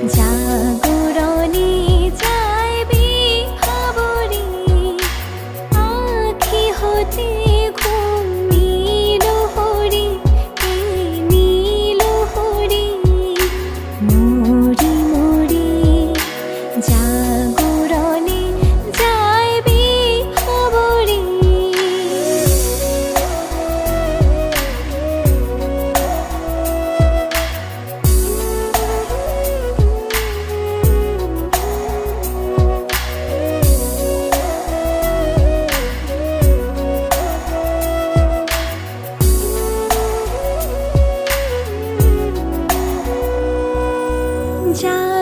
জাগরণে যাইবি খবরে, আখি হতে ঘুম নীল হরি, নীল হরি মরি মরি। জাগরণে যাইবি খবরে। যা